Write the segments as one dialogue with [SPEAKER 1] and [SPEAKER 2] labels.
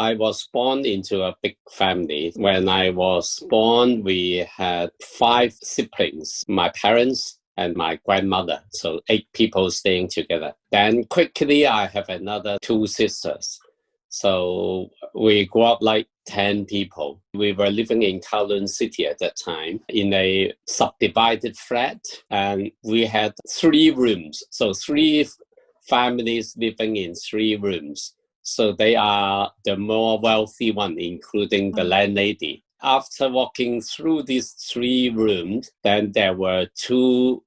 [SPEAKER 1] I was born into a big family. When I was born, we had 5 siblings, my parents and my grandmother. So 8 people staying together. Then quickly, I have another 2 sisters. So we grew up like 10 people. We were living in Kowloon City at that time in a subdivided flat, and we had 3 rooms. So 3 families living in 3 rooms. So they are the more wealthy one, including the landlady. After walking through these 3 rooms, then there were 2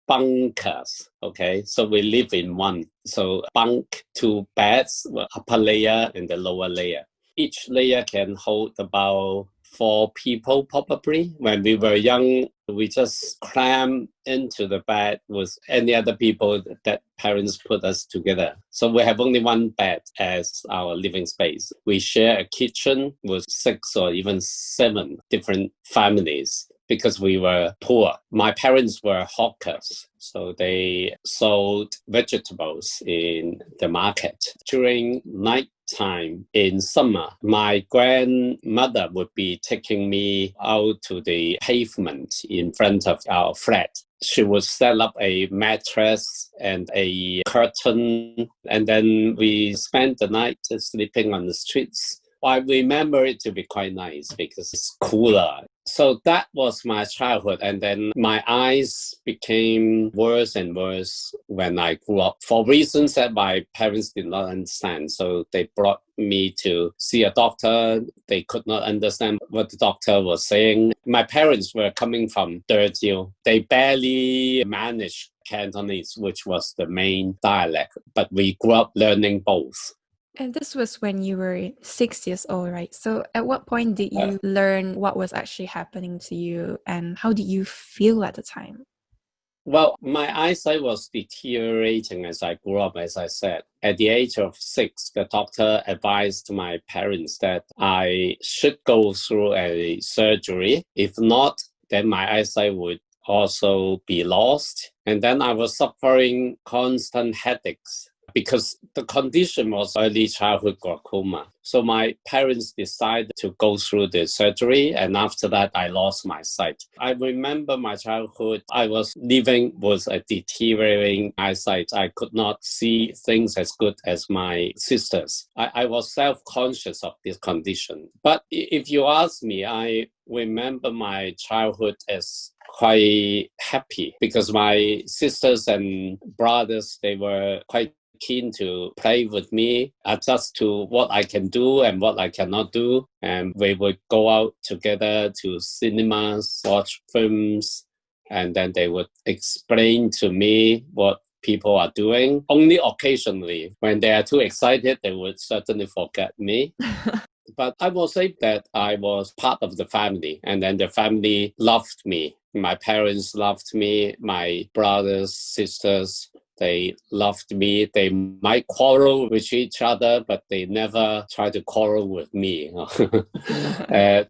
[SPEAKER 1] bunkers. Okay, so we live in one. So bunk, 2 beds, upper layer and the lower layer. Each layer can hold about 4 people probably. When we were young, we just cram into the bed with any other people that parents put us together. So we have only 1 bed as our living space. We share a kitchen with 6 or even 7 different families because we were poor. My parents were hawkers, so they sold vegetables in the market. During night time in summer, my grandmother would be taking me out to the pavement in front of our flat. She would set up a mattress and a curtain, and then we spent the night sleeping on the streets. I remember it to be quite nice because it's cooler. So that was my childhood. And then my eyes became worse and worse when I grew up for reasons that my parents did not understand. So they brought me to see a doctor. They could not understand what the doctor was saying. My parents were coming from Dejiu. They barely managed Cantonese, which was the main dialect, but we grew up learning both.
[SPEAKER 2] And this was when you were 6 years old, right? So at what point did you learn what was actually happening to you, and how did you feel at the time?
[SPEAKER 1] Well, my eyesight was deteriorating as I grew up, as I said. At the age of 6, the doctor advised my parents that I should go through a surgery. If not, then my eyesight would also be lost. And then I was suffering constant headaches, because the condition was early childhood glaucoma. So my parents decided to go through the surgery, and after that, I lost my sight. I remember my childhood, I was living with a deteriorating eyesight. I could not see things as good as my sisters. I was self-conscious of this condition. But if you ask me, I remember my childhood as quite happy because my sisters and brothers, they were quite keen to play with me, adjust to what I can do and what I cannot do. And we would go out together to cinemas, watch films, and then they would explain to me what people are doing. Only occasionally, when they are too excited, they would certainly forget me. But I will say that I was part of the family, and then the family loved me. My parents loved me, my brothers, sisters, they loved me. They might quarrel with each other, but they never tried to quarrel with me.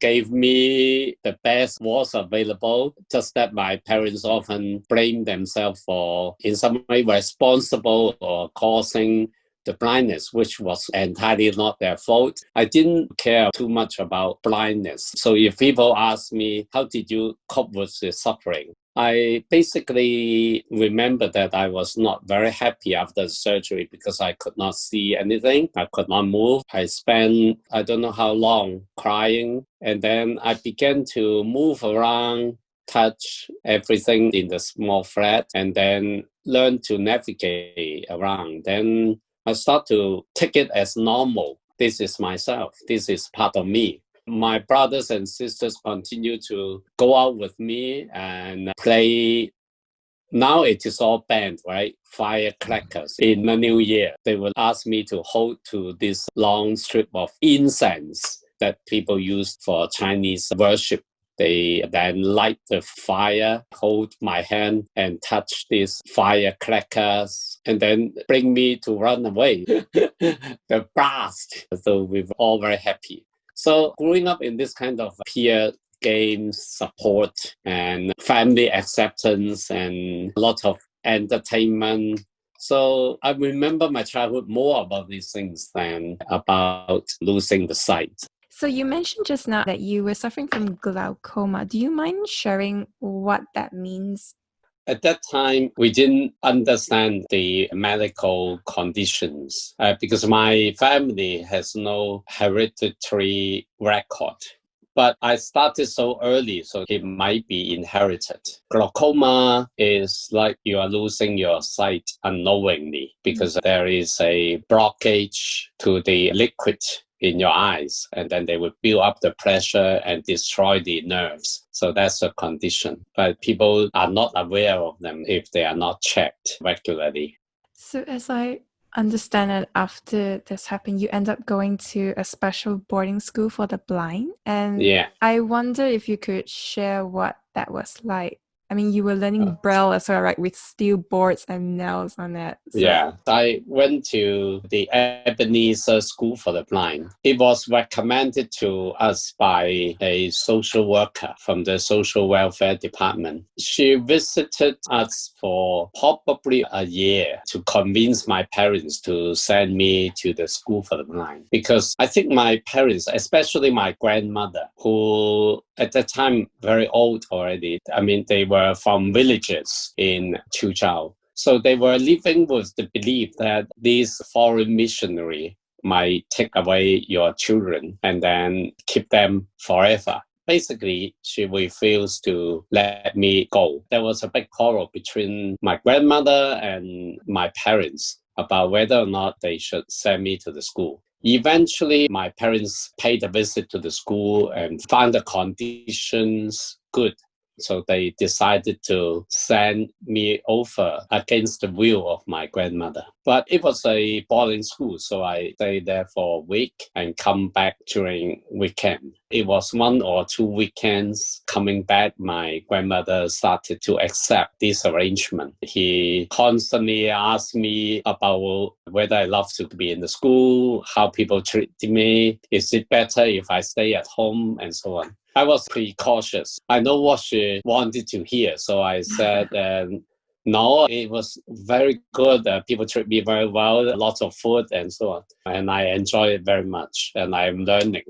[SPEAKER 1] Gave me the best was available, just that my parents often blamed themselves for, in some way, responsible or causing the blindness, which was entirely not their fault. I didn't care too much about blindness. So if people ask me, how did you cope with the suffering? I basically remember that I was not very happy after the surgery because I could not see anything. I could not move. I spent, I don't know how long, crying. And then I began to move around, touch everything in the small flat, and then learn to navigate around. Then I start to take it as normal. This is myself. This is part of me. My brothers and sisters continue to go out with me and play. Now it is all banned, right? Firecrackers. In the new year, they will ask me to hold to this long strip of incense that people use for Chinese worship. They then light the fire, hold my hand and touch these firecrackers, and then bring me to run away. The blast. So we were all very happy. So growing up in this kind of peer games, support, and family acceptance, and a lot of entertainment. So I remember my childhood more about these things than about losing the sight.
[SPEAKER 2] So you mentioned just now that you were suffering from glaucoma. Do you mind sharing what that means?
[SPEAKER 1] At that time, we didn't understand the medical conditions because my family has no hereditary record. But I started so early, so it might be inherited. Glaucoma is like you are losing your sight unknowingly because there is a blockage to the liquid in your eyes, and then they would build up the pressure and destroy the nerves. So that's a condition. But people are not aware of them if they are not checked regularly.
[SPEAKER 2] So as I understand it, after this happened, you end up going to a special boarding school for the blind. And
[SPEAKER 1] Yeah.
[SPEAKER 2] I wonder if you could share what that was like. I mean, you were learning Braille as well, right? With steel boards and nails on it. So.
[SPEAKER 1] Yeah, I went to the Ebenezer School for the Blind. It was recommended to us by a social worker from the social welfare department. She visited us for probably a year to convince my parents to send me to the School for the Blind. Because I think my parents, especially my grandmother, who at that time very old already, I mean, they were from villages in Chuzhou. So they were living with the belief that this foreign missionary might take away your children and then keep them forever. Basically, she refused to let me go. There was a big quarrel between my grandmother and my parents about whether or not they should send me to the school. Eventually, my parents paid a visit to the school and found the conditions good. So they decided to send me over against the will of my grandmother. But it was a boarding school, so I stayed there for a week and come back during weekend. It was 1 or 2 weekends coming back, my grandmother started to accept this arrangement. He constantly asked me about whether I love to be in the school, how people treat me, is it better if I stay at home, and so on. I was pretty cautious. I know what she wanted to hear, so I said, no, it was very good. People treat me very well, lots of food and so on. And I enjoy it very much, and I'm learning.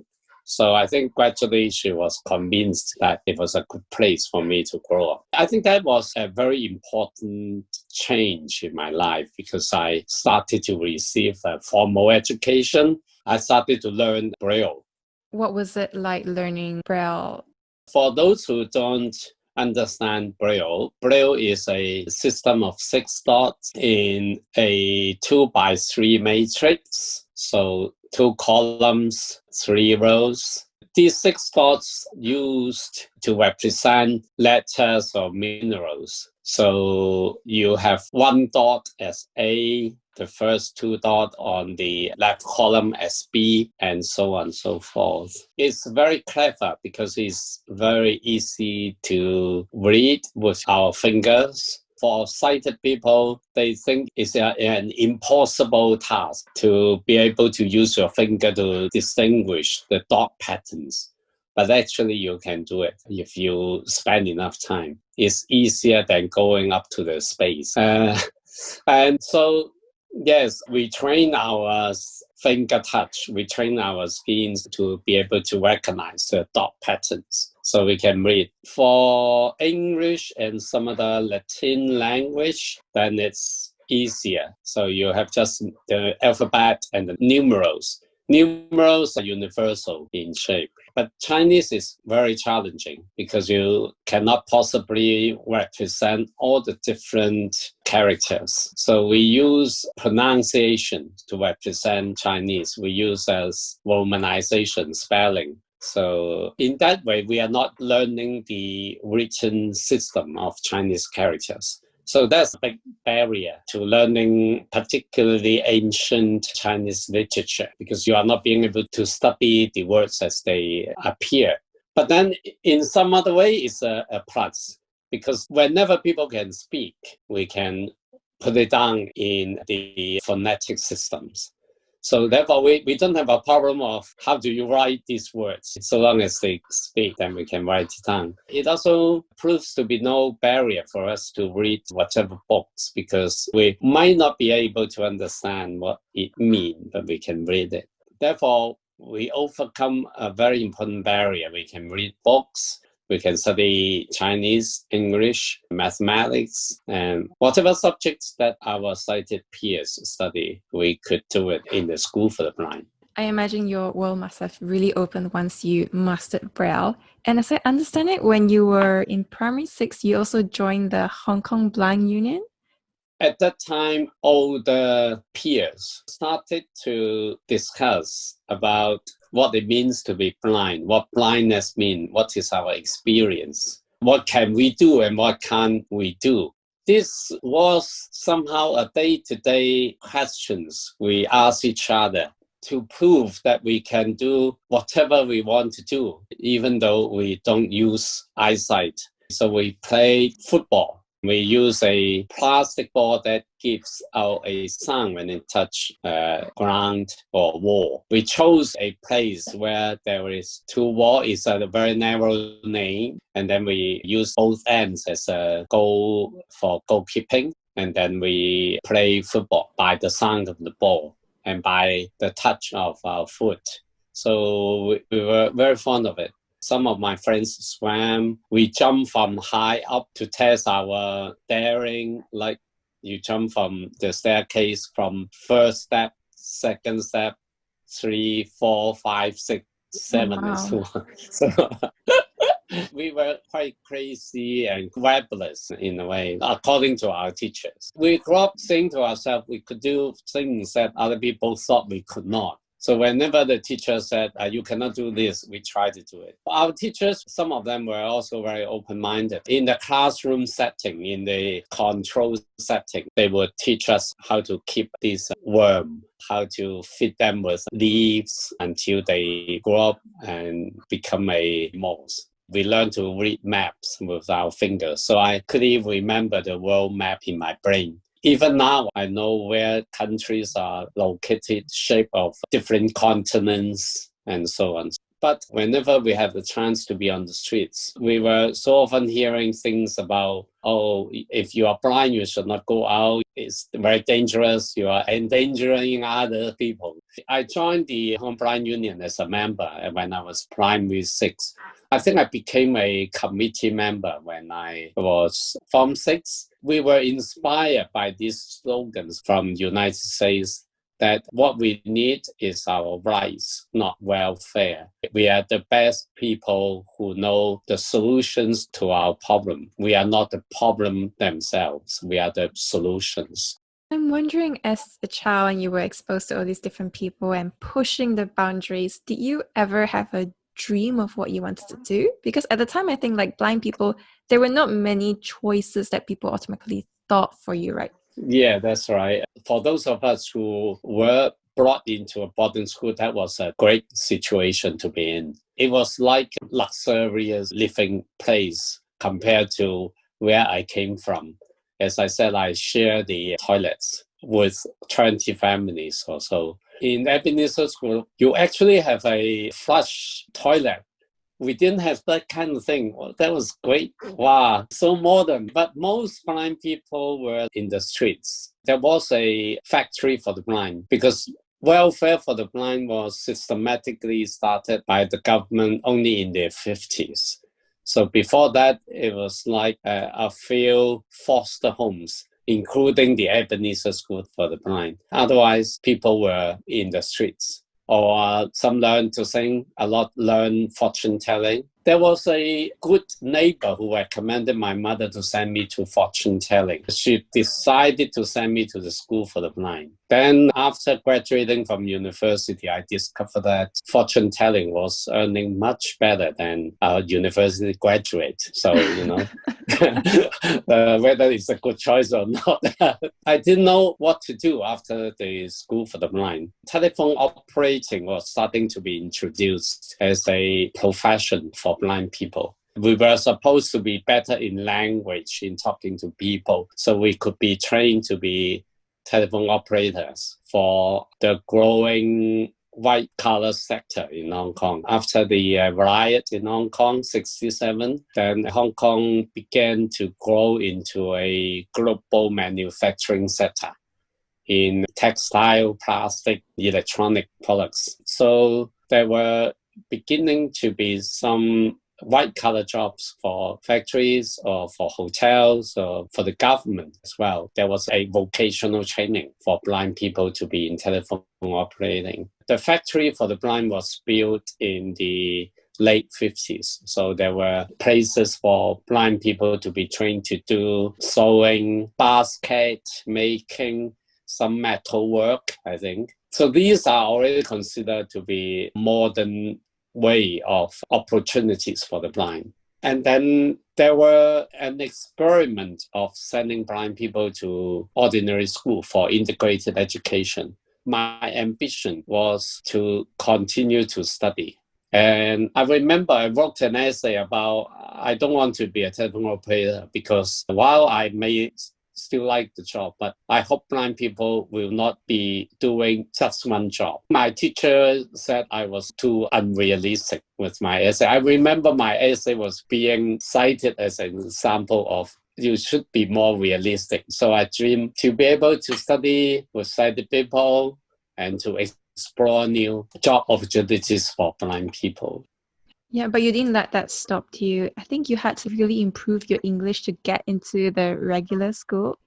[SPEAKER 1] So I think gradually she was convinced that it was a good place for me to grow up. I think that was a very important change in my life because I started to receive a formal education. I started to learn Braille.
[SPEAKER 2] What was it like learning Braille?
[SPEAKER 1] For those who don't understand Braille, Braille is a system of 6 dots in a 2x3 matrix. So 2 columns, 3 rows. These 6 dots used to represent letters or minerals. So you have 1 dot as A, the first 2 dots on the left column as B, and so on and so forth. It's very clever because it's very easy to read with our fingers. For sighted people, they think it's an impossible task to be able to use your finger to distinguish the dot patterns. But actually, you can do it if you spend enough time. It's easier than going up to the space. And so, yes, we train our finger touch. We train our skins to be able to recognize the dot patterns so we can read. For English and some other Latin language, then it's easier. So you have just the alphabet and the numerals. Numerals are universal in shape. But Chinese is very challenging because you cannot possibly represent all the different characters. So we use pronunciation to represent Chinese. We use as romanization, spelling. So in that way, we are not learning the written system of Chinese characters. So that's a big barrier to learning particularly ancient Chinese literature because you are not being able to study the words as they appear. But then in some other way, it's a plus because whenever people can speak, we can put it down in the phonetic systems. So therefore, we don't have a problem of how do you write these words. So long as they speak, then we can write it down. It also proves to be no barrier for us to read whatever books, because we might not be able to understand what it means, but we can read it. Therefore, we overcome a very important barrier. We can read books. We can study Chinese, English, mathematics, and whatever subjects that our sighted peers study, we could do it in the school for the blind.
[SPEAKER 2] I imagine your world must have really opened once you mastered Braille. And as I understand it, when you were in primary 6, you also joined the Hong Kong Blind Union?
[SPEAKER 1] At that time, all the peers started to discuss about what it means to be blind, what blindness means, what is our experience, what can we do and what can't we do. This was somehow a day-to-day questions we ask each other to prove that we can do whatever we want to do, even though we don't use eyesight. So we play football. We use a plastic ball that gives out a sound when it touches ground or wall. We chose a place where there is 2 walls. It's a very narrow lane. And then we use both ends as a goal for goalkeeping. And then we play football by the sound of the ball and by the touch of our foot. So we were very fond of it. Some of my friends swam. We jumped from high up to test our daring, like you jump from the staircase from first step, second step, 3, 4, 5, 6, 7,
[SPEAKER 2] Wow.
[SPEAKER 1] and so on. So we were quite crazy and rebellious in a way, according to our teachers. We grew up saying to ourselves we could do things that other people thought we could not. So whenever the teacher said, you cannot do this, we try to do it. Our teachers, some of them were also very open-minded. In the classroom setting, in the control setting, they would teach us how to keep these worms, how to feed them with leaves until they grow up and become a mouse. We learned to read maps with our fingers. So I could even remember the world map in my brain. Even now, I know where countries are located, shape of different continents, and so on. But whenever we have the chance to be on the streets, we were so often hearing things about, if you are blind, you should not go out. It's very dangerous. You are endangering other people. I joined the Hong Kong Blind Union as a member when I was primary 6. I think I became a committee member when I was Form 6. We were inspired by these slogans from the United States that what we need is our rights, not welfare. We are the best people who know the solutions to our problem. We are not the problem themselves. We are the solutions.
[SPEAKER 2] I'm wondering, as a child and you were exposed to all these different people and pushing the boundaries, did you ever have a dream of what you wanted to do? Because at the time, I think like blind people, there were not many choices that people automatically thought for you, right?
[SPEAKER 1] Yeah, that's right. For those of us who were brought into a boarding school, that was a great situation to be in. It was like a luxurious living place compared to where I came from. As I said, I share the toilets with 20 families or so. In Ebenezer School, you actually have a flush toilet. We didn't have that kind of thing. Well, that was great. Wow, so modern. But most blind people were in the streets. There was a factory for the blind because welfare for the blind was systematically started by the government only in the 50s. So before that, it was like a few foster homes, including the Ebenezer School for the Blind. Otherwise, people were in the streets. Or some learned to sing, a lot learned fortune telling. There was a good neighbor who recommended my mother to send me to fortune telling. She decided to send me to the school for the blind. Then after graduating from university, I discovered that fortune telling was earning much better than a university graduate. So, whether it's a good choice or not. I didn't know what to do after the school for the blind. Telephone operating was starting to be introduced as a profession for blind people. We were supposed to be better in language, in talking to people, so we could be trained to be telephone operators for the growing white-collar sector in Hong Kong. After the riot in Hong Kong, 1967, then Hong Kong began to grow into a global manufacturing sector in textile, plastic, electronic products. So there were beginning to be some white-collar jobs for factories or for hotels or for the government as well. There was a vocational training for blind people to be in telephone operating. The factory for the blind was built in the late 50s. So there were places for blind people to be trained to do sewing, basket making, some metal work, I think. So these are already considered to be modern way of opportunities for the blind. And then there were an experiment of sending blind people to ordinary school for integrated education. My ambition was to continue to study. And I remember I wrote an essay about, I don't want to be a telephone operator because while I may still like the job, but I hope blind people will not be doing just one job. My teacher said I was too unrealistic with my essay. I remember my essay was being cited as an example of you should be more realistic. So I dream to be able to study with sighted people and to explore new job opportunities for blind people.
[SPEAKER 2] Yeah, but you didn't let that stop you. I think you had to really improve your English to get into the regular school.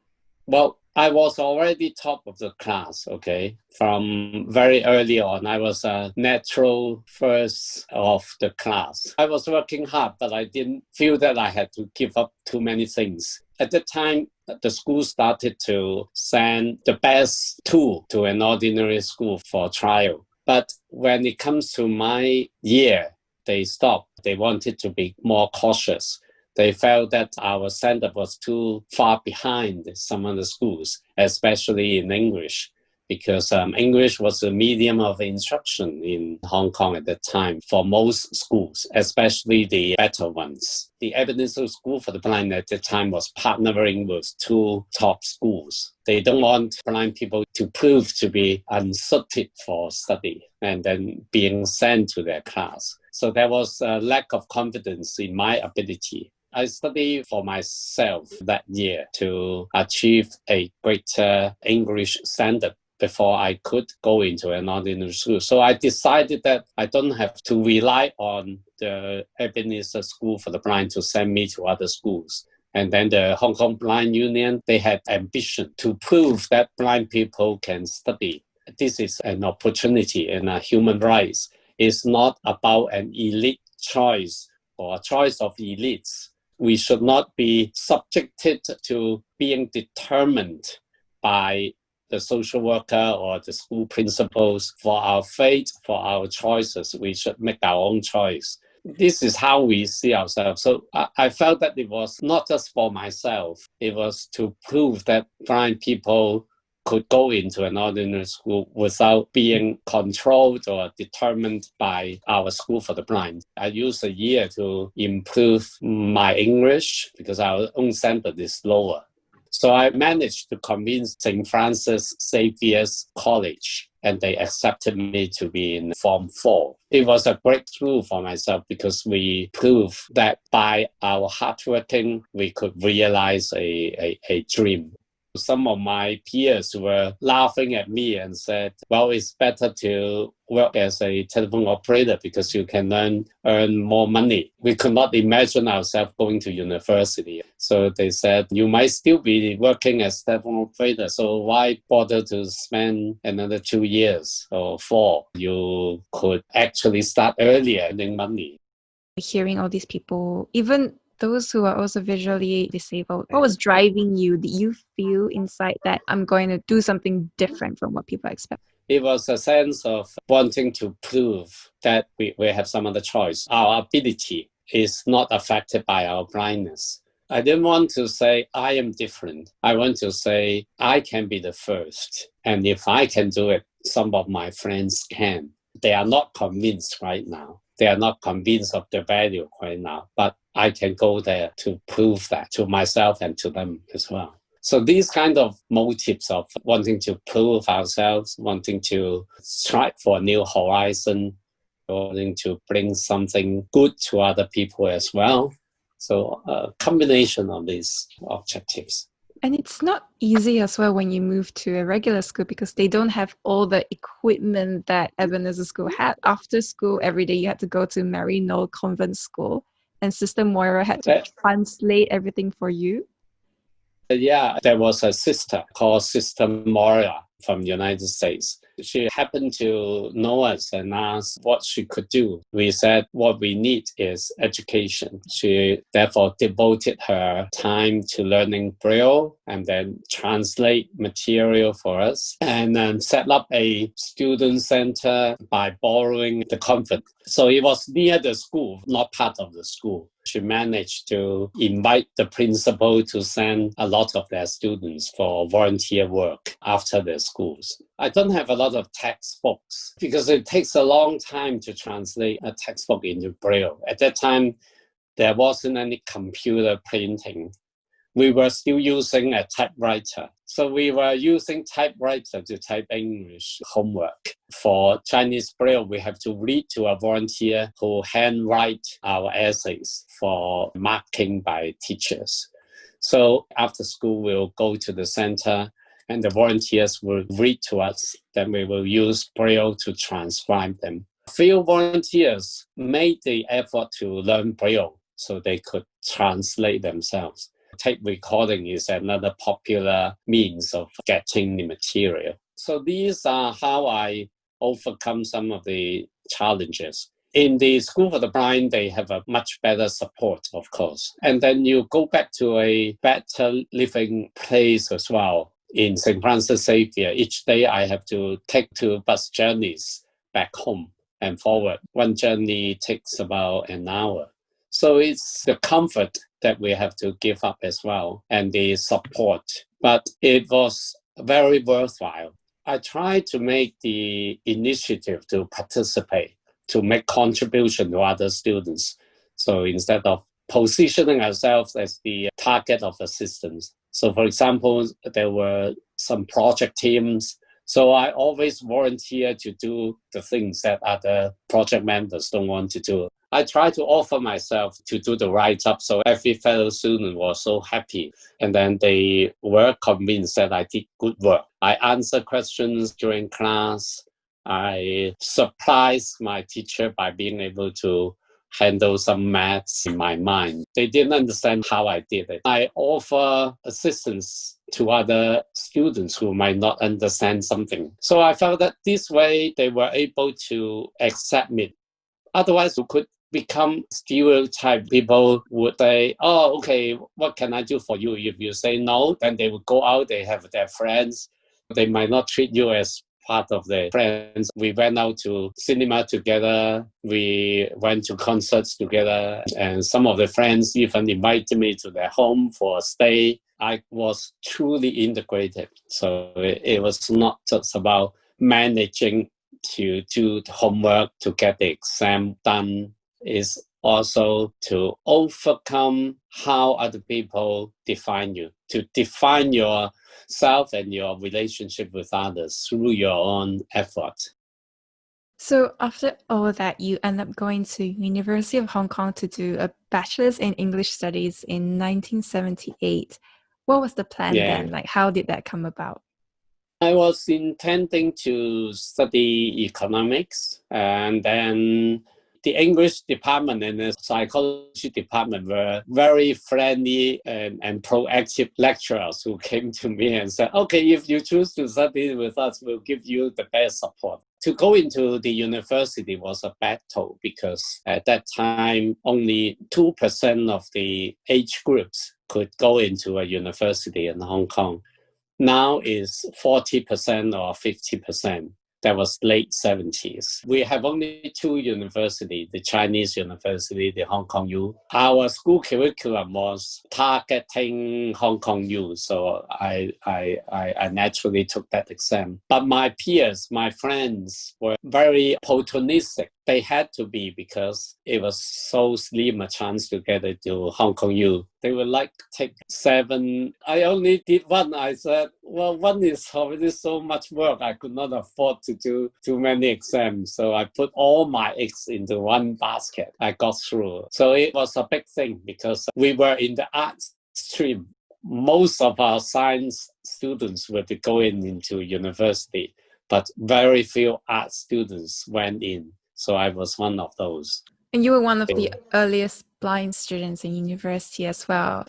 [SPEAKER 1] Well, I was already top of the class, okay? From very early on, I was a natural first of the class. I was working hard, but I didn't feel that I had to give up too many things. At the time, the school started to send the best two to an ordinary school for trial. But when it comes to my year, they stopped. They wanted to be more cautious. They felt that our standard was too far behind some of the schools, especially in English, because English was a medium of instruction in Hong Kong at that time for most schools, especially the better ones. The Ebenezer School for the Blind at the time was partnering with two top schools. They don't want blind people to prove to be unsuited for study and then being sent to their class. So there was a lack of confidence in my ability. I studied for myself that year to achieve a greater English standard before I could go into an ordinary school. So I decided that I don't have to rely on the Ebenezer School for the Blind to send me to other schools. And then the Hong Kong Blind Union, they had ambition to prove that blind people can study. This is an opportunity and a human rights. It's not about an elite choice or a choice of elites. We should not be subjected to being determined by the social worker or the school principals for our fate, for our choices. We should make our own choice. This is how we see ourselves. So I felt that it was not just for myself. It was to prove that blind people could go into an ordinary school without being controlled or determined by our school for the blind. I used a year to improve my English because our own standard is lower. So I managed to convince St. Francis Xavier's College, and they accepted me to be in Form 4. It was a breakthrough for myself because we proved that by our hard working, we could realize a dream. Some of my peers were laughing at me and said, well, it's better to work as a telephone operator because you can earn more money. We could not imagine ourselves going to university. So they said, you might still be working as telephone operator, so why bother to spend another 2 years or 4? You could actually start earlier earning money.
[SPEAKER 2] Hearing all these people, even those who are also visually disabled, what was driving you? Did you feel inside that I'm going to do something different from what people expect?
[SPEAKER 1] It was a sense of wanting to prove that we have some other choice. Our ability is not affected by our blindness. I didn't want to say I am different. I want to say I can be the first. And if I can do it, some of my friends can. They are not convinced right now. They are not convinced of the value right now, but I can go there to prove that to myself and to them as well. So these kind of motives of wanting to prove ourselves, wanting to strive for a new horizon, wanting to bring something good to other people as well. So a combination of these objectives.
[SPEAKER 2] And it's not easy as well when you move to a regular school because they don't have all the equipment that Ebenezer School had. After school, every day you had to go to Mary Knoll Convent School, and Sister Moira had to translate everything for you.
[SPEAKER 1] Yeah, there was a sister called Sister Moira from the United States. She happened to know us and asked what she could do. We said what we need is education. She therefore devoted her time to learning Braille and then translate material for us and then set up a student center by borrowing the convent. So it was near the school, not part of the school. She managed to invite the principal to send a lot of their students for volunteer work after their schools. I don't have a lot of textbooks because it takes a long time to translate a textbook into Braille. At that time, there wasn't any computer printing. We were still using a typewriter. So we were using typewriter to type English homework. For Chinese Braille, we have to read to a volunteer who handwrite our essays for marking by teachers. So after school, we'll go to the center and the volunteers will read to us. Then we will use Braille to transcribe them. A few volunteers made the effort to learn Braille so they could translate themselves. Tape recording is another popular means of getting the material. So these are how I overcome some of the challenges. In the School for the Blind, they have a much better support, of course. And then you go back to a better living place as well. In St. Francis Xavier, each day I have to take 2 bus journeys back home and forward. One journey takes about an hour. So it's the comfort that we have to give up as well and the support. But it was very worthwhile. I tried to make the initiative to participate, to make contribution to other students. So instead of positioning ourselves as the target of assistance. So for example, there were some project teams. So I always volunteer to do the things that other project members don't want to do. I try to offer myself to do the write-up, so every fellow student was so happy. And then they were convinced that I did good work. I answer questions during class. I surprised my teacher by being able to handle some maths in my mind. They didn't understand how I did it. I offer assistance to other students who might not understand something. So I felt that this way they were able to accept me. Otherwise, we could become stereotype. People would say, oh, okay, what can I do for you? If you say no, then they would go out, they have their friends. They might not treat you as part of their friends. We went out to cinema together. We went to concerts together. And some of the friends even invited me to their home for a stay. I was truly integrated. So it was not just about managing to do the homework, to get the exam done. It's also to overcome how other people define you, to define yourself and your relationship with others through your own effort.
[SPEAKER 2] So after all that, you end up going to University of Hong Kong to do a bachelor's in English studies in 1978. What was the plan then? Like, how did that come about?
[SPEAKER 1] I was intending to study economics, and then the English department and the psychology department were very friendly and proactive lecturers who came to me and said, okay, if you choose to study with us, we'll give you the best support. To go into the university was a battle because at that time, only 2% of the age groups could go into a university in Hong Kong. Now is 40% or 50%. That was late 70s. We have only 2 universities, the Chinese University, the Hong Kong U. Our school curriculum was targeting Hong Kong U, so I naturally took that exam. But my peers, my friends were very opportunistic. They had to be because it was so slim a chance to get into Hong Kong U. They would like take 7. I only did 1. I said, well, 1 is already so much work. I could not afford to do too many exams. So I put all my eggs into 1 basket. I got through. So it was a big thing because we were in the arts stream. Most of our science students would be going into university, but very few art students went in. So I was one of those.
[SPEAKER 2] And you were one of the earliest blind students in university as well.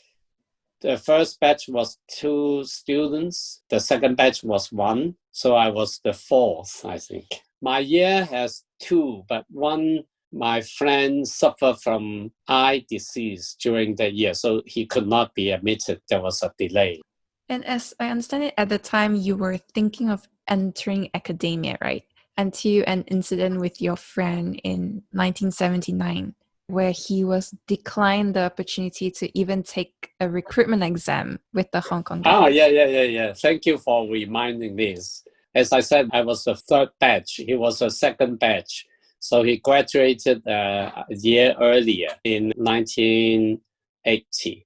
[SPEAKER 1] The first batch was 2 students. The second batch was 1. So I was the 4th, I think. My year has 2, but 1, my friend suffered from eye disease during the year. So he could not be admitted. There was a delay.
[SPEAKER 2] And as I understand it, at the time you were thinking of entering academia, right? Until an incident with your friend in 1979, where he was declined the opportunity to even take a recruitment exam with the Hong Kong government.
[SPEAKER 1] Yeah. Thank you for reminding this. As I said, I was the 3rd batch. He was the 2nd batch. So he graduated a year earlier in 1980.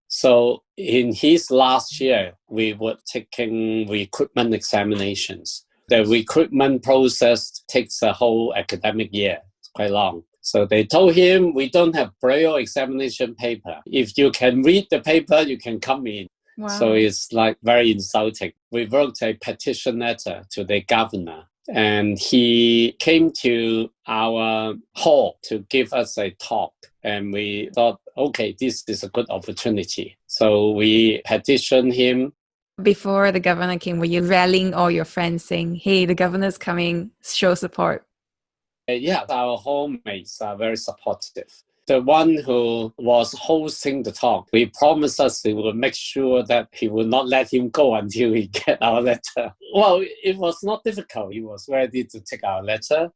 [SPEAKER 1] So in his last year, we were taking recruitment examinations. The recruitment process takes a whole academic year. It's quite long. So they told him, we don't have Braille examination paper. If you can read the paper, you can come in.
[SPEAKER 2] Wow.
[SPEAKER 1] So it's like very insulting. We wrote a petition letter to the governor, and he came to our hall to give us a talk. And we thought, okay, this is a good opportunity. So we petitioned him.
[SPEAKER 2] Before the governor came, were you rallying all your friends saying, hey, the governor's coming, show support?
[SPEAKER 1] Yeah, our hallmates are very supportive. The one who was hosting the talk, we promised us we would make sure that he would not let him go until we get our letter. Well, it was not difficult. He was ready to take our letter,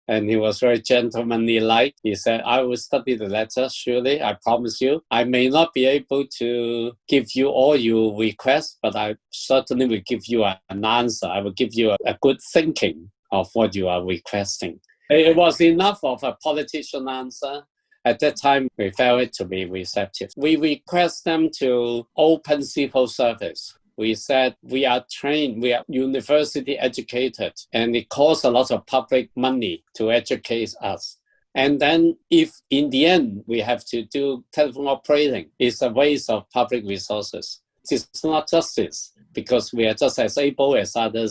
[SPEAKER 1] and he was very gentlemanly-like. He said, I will study the letter, surely, I promise you. I may not be able to give you all your requests, but I certainly will give you an answer. I will give you a good thinking of what you are requesting. It was enough of a politician answer. At that time, we felt it to be receptive. We request them to open civil service. We said we are trained, we are university educated, and it costs a lot of public money to educate us. And then if in the end we have to do telephone operating, it's a waste of public resources. It's not justice because we are just as able as other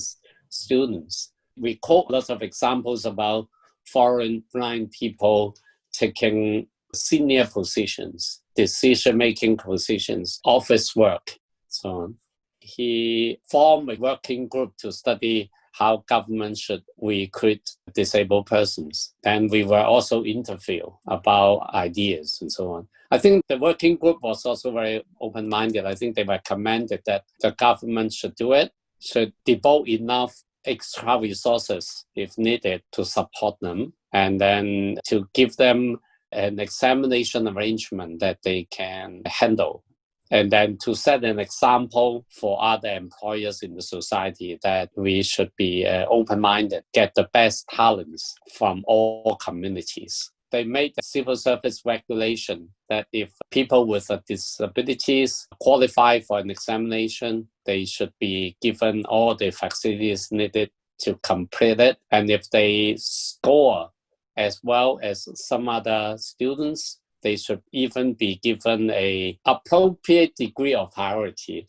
[SPEAKER 1] students. We quote lots of examples about foreign blind people taking senior positions, decision-making positions, office work, so on. He formed a working group to study how government should recruit disabled persons. And we were also interviewed about ideas and so on. I think the working group was also very open-minded. I think they recommended that the government should do it, should devote enough extra resources if needed to support them, and then to give them an examination arrangement that they can handle. And then to set an example for other employers in the society that we should be open-minded, get the best talents from all communities. They made the civil service regulation that if people with disabilities qualify for an examination, they should be given all the facilities needed to complete it. And if they score as well as some other students, they should even be given an appropriate degree of priority.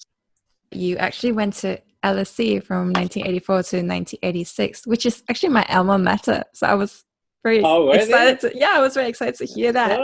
[SPEAKER 2] You actually went to LSE from 1984 to 1986, which is actually my alma mater. So I was very excited. I was very excited to hear that.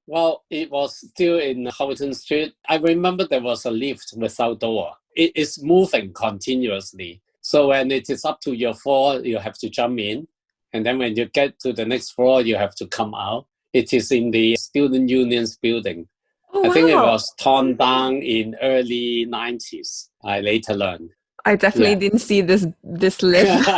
[SPEAKER 1] Well, it was still in Kowloon Street. I remember there was a lift without door. It is moving continuously. So when it is up to your floor, you have to jump in. And then when you get to the next floor, you have to come out. It is in the Student Union's building.
[SPEAKER 2] Oh,
[SPEAKER 1] I think it was torn down in early 90s. I later learned.
[SPEAKER 2] I definitely didn't see this lift.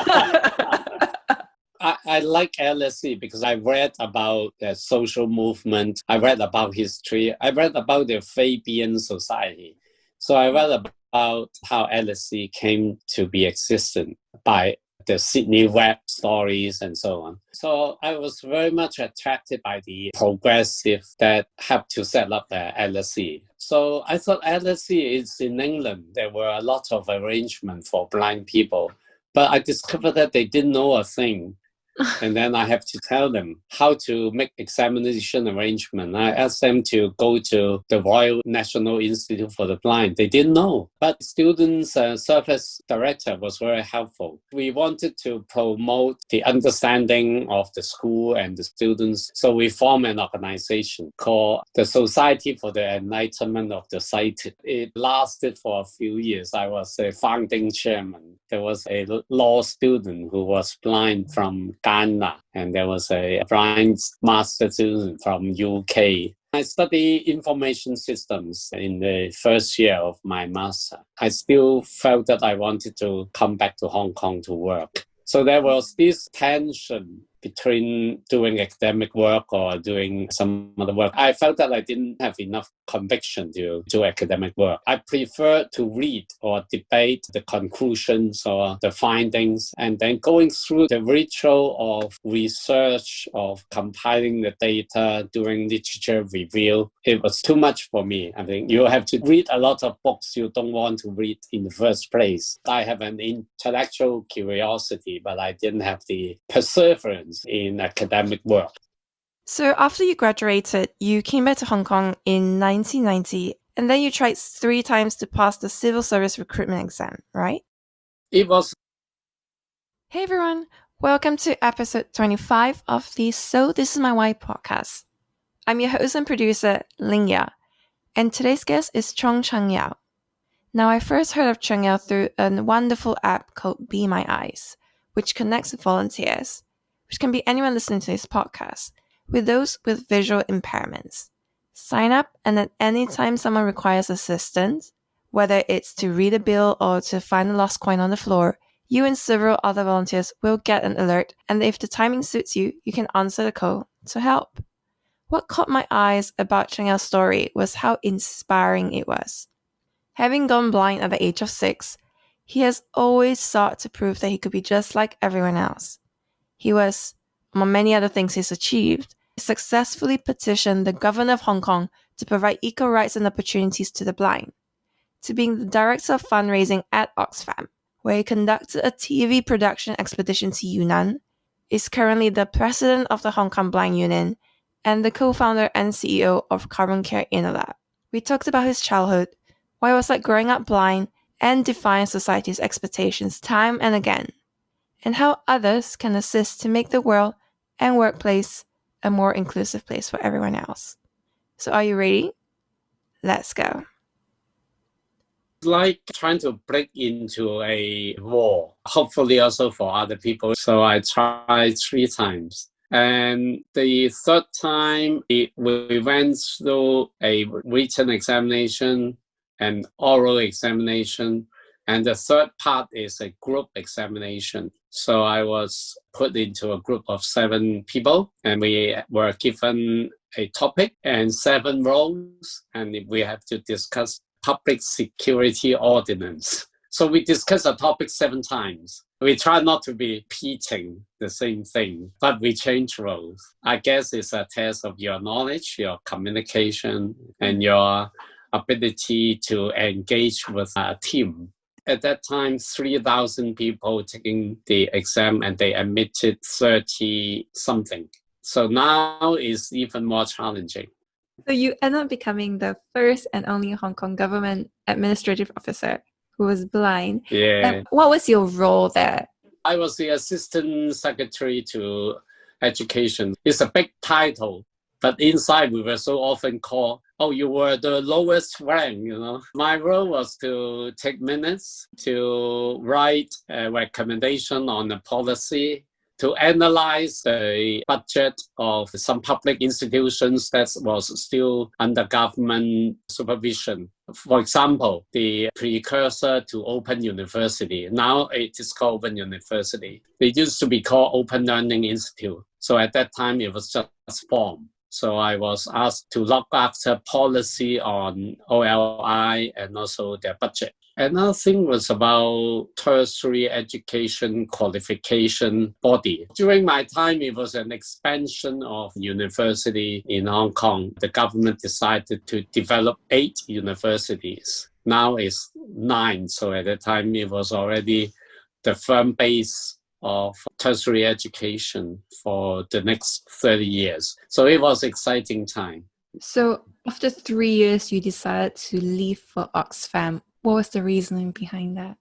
[SPEAKER 1] I like LSE because I read about the social movement. I read about history. I read about the Fabian Society. So I read about how LSE came to be existent by the Sydney web stories and so on. So I was very much attracted by the progressive that helped to set up the LSE. So I thought LSE is in England. There were a lot of arrangements for blind people, but I discovered that they didn't know a thing. And then I have to tell them how to make examination arrangement. I asked them to go to the Royal National Institute for the Blind. They didn't know, but students' service director was very helpful. We wanted to promote the understanding of the school and the students. So we formed an organization called the Society for the Enlightenment of the Sighted. It lasted for a few years. I was a founding chairman. There was a law student who was blind from Ghana, and there was a blind master student from UK. I studied information systems in the first year of my master. I still felt that I wanted to come back to Hong Kong to work. So there was this tension between doing academic work or doing some other work. I felt that I didn't have enough conviction to do academic work. I prefer to read or debate the conclusions or the findings, and then going through the ritual of research, of compiling the data, doing literature review. It was too much for me. I think you have to read a lot of books you don't want to read in the first place. I have an intellectual curiosity, but I didn't have the perseverance in academic work.
[SPEAKER 2] So after you graduated, you came back to Hong Kong in 1990, and then you tried 3 times to pass the civil service recruitment exam, right?
[SPEAKER 1] It was...
[SPEAKER 2] Hey everyone, welcome to episode 25 of the So This Is My Why podcast. I'm your host and producer, Lingya, and today's guest is Chan-Yau. Now, I first heard of Chan-Yau through a wonderful app called Be My Eyes, which connects volunteers, which can be anyone listening to this podcast, with those with visual impairments. Sign up, and at any time someone requires assistance, whether it's to read a bill or to find a lost coin on the floor, you and several other volunteers will get an alert, and if the timing suits you, you can answer the call to help. What caught my eyes about Chan-Yau's story was how inspiring it was. Having gone blind at the age of 6, he has always sought to prove that he could be just like everyone else. He was, among many other things he's achieved, successfully petitioned the governor of Hong Kong to provide equal rights and opportunities to the blind, to being the director of fundraising at Oxfam, where he conducted a TV production expedition to Yunnan, is currently the president of the Hong Kong Blind Union, and the co-founder and CEO of CarbonCare Innolab. We talked about his childhood, what it was like growing up blind, and defying society's expectations time and again, and how others can assist to make the world and workplace a more inclusive place for everyone else. So are you ready? Let's go.
[SPEAKER 1] It's like trying to break into a wall, hopefully also for other people. So I tried 3 times. And the third time, we went through a written examination, an oral examination, and the third part is a group examination. So I was put into a group of 7 people, and we were given a topic and 7 roles, and we have to discuss public security ordinance. So we discussed a topic 7 times. We try not to be repeating the same thing, but we change roles. I guess it's a test of your knowledge, your communication, and your ability to engage with a team. At that time, 3,000 people taking the exam, and they admitted 30-something. So now it's even more challenging.
[SPEAKER 2] So you end up becoming the first and only Hong Kong government administrative officer who was blind.
[SPEAKER 1] Yeah.
[SPEAKER 2] What was your role there?
[SPEAKER 1] I was the assistant secretary to education. It's a big title, but inside we were so often called, oh, you were the lowest rank, My role was to take minutes, to write a recommendation on a policy, to analyze the budget of some public institutions that was still under government supervision. For example, the precursor to Open University. Now it is called Open University. It used to be called Open Learning Institute. So at that time, it was just formed. So I was asked to look after policy on OLI and also their budget. Another thing was about tertiary education qualification body. During my time, it was an expansion of university in Hong Kong. The government decided to develop 8 universities. Now it's 9. So at that time, it was already the firm base of tertiary education for the next 30 years. So it was an exciting time.
[SPEAKER 2] So after 3 years, you decided to leave for Oxfam. What was the reasoning behind that?